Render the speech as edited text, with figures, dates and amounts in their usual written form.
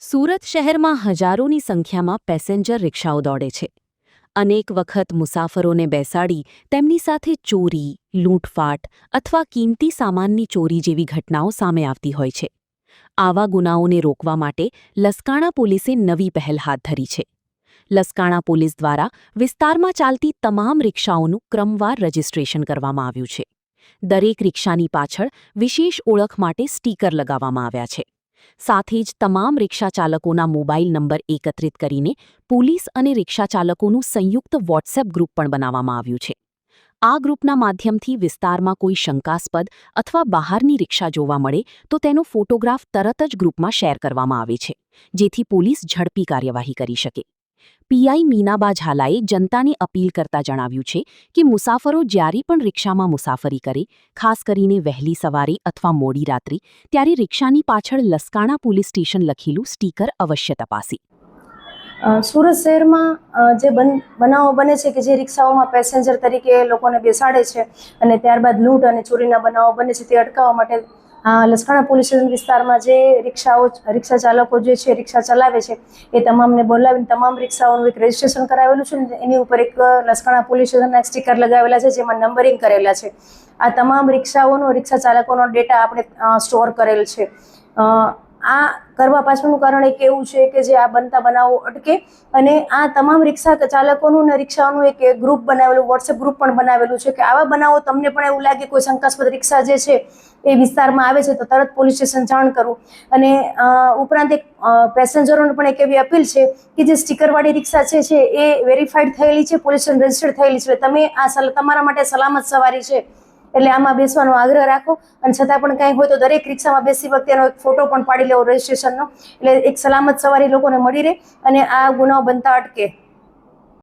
સુરત શહેરમાં હજારોની સંખ્યામાં પેસેન્જર રિક્ષાઓ દોડે છે. અનેક વખત મુસાફરોને બેસાડી તેમની સાથે ચોરી, લૂંટફાટ અથવા કિંમતી સામાનની ચોરી જેવી ઘટનાઓ સામે આવતી હોય છે. આવા ગુનાઓને રોકવા માટે લસકાણા પોલીસે નવી પહેલ હાથ ધરી છે. લસકાણા પોલીસ દ્વારા વિસ્તારમાં ચાલતી તમામ રિક્ષાઓનું ક્રમવાર રજિસ્ટ્રેશન કરવામાં આવ્યું છે. દરેક રિક્ષાની પાછળ વિશેષ ઓળખ માટે સ્ટીકર લગાવવામાં આવ્યા છે. સાથે જ તમામ રિક્ષાચાલકોના મોબાઈલ નંબર એકત્રિત કરીને પોલીસ અને રિક્ષાચાલકોનું સંયુક્ત વોટ્સએપ ગ્રુપ પણ બનાવવામાં આવ્યું છે. આ ગ્રુપના માધ્યમથી વિસ્તારમાં કોઈ શંકાસ્પદ અથવા બહારની રિક્ષા જોવા મળે તો તેનો ફોટોગ્રાફ તરત જ ગ્રુપમાં શેર કરવામાં આવે છે, જેથી પોલીસ ઝડપી કાર્યવાહી કરી શકે. પીઆઈ મીનાબા ઝાલાએ જનતાને અપીલ કરતા જણાવ્યું છે કે મુસાફરો જ્યારે પણ રિક્ષામાં મુસાફરી કરે, ખાસ કરીને વહેલી સવારે અથવા મોડી રાત્રે, ત્યારે રિક્ષાની પાછળ લસકાણા પોલીસ સ્ટેશન લખેલું સ્ટીકર અવશ્ય તપાસે. સુરત શહેરમાં જે બનાવો બને છે કે જે રિક્ષાઓમાં પેસેન્જર તરીકે લોકોને બેસાડે છે અને ત્યારબાદ લૂંટ અને ચોરીના બનાવો બને છે તે અટકાવવા માટે લસકાણા પોલીસ સ્ટેશન વિસ્તારમાં જે રિક્ષા ચાલકો જે છે રિક્ષા ચલાવે છે એ તમામને બોલાવીને તમામ રિક્ષાઓનું એક રજિસ્ટ્રેશન કરાવેલું છે ને એની ઉપર એક લસકાણા પોલીસ સ્ટેશનના સ્ટીકર લગાવેલા છે જેમાં નંબરિંગ કરેલા છે. આ તમામ રિક્ષા ચાલકોનો ડેટા આપણે સ્ટોર કરેલ છે. આ કરવા પાછળનું કારણ એક એવું છે કે જે આ બનતા બનાવો અટકે અને આ તમામ રિક્ષા ચાલકોનું અને રિક્ષાઓનું એક ગ્રુપ બનાવેલું, વોટ્સએપ ગ્રુપ પણ બનાવેલું છે કે આવા બનાવો તમને પણ એવું લાગે કોઈ શંકાસ્પદ રિક્ષા જે છે એ વિસ્તારમાં આવે છે તો તરત પોલીસ સ્ટેશન જાણ કરવું. અને ઉપરાંત એક પેસેન્જરોને પણ એક એવી અપીલ છે કે જે સ્ટીકરવાળી રિક્ષા છે એ વેરીફાઈડ થયેલી છે, પોલીસ સ્ટેશન રજીસ્ટર્ડ થયેલી છે, તમે તમારા માટે સલામત સવારી છે એટલે આમાં બેસવાનો આગ્રહ રાખો. અને છતાં પણ કંઈ હોય તો દરેક રિક્ષામાં બેસી વખતે એનો એક ફોટો પણ પાડી લેવો રજીસ્ટ્રેશનનો, એટલે એક સલામત સવારી લોકોને મળી રહે અને આ ગુનાઓ બનતા અટકે.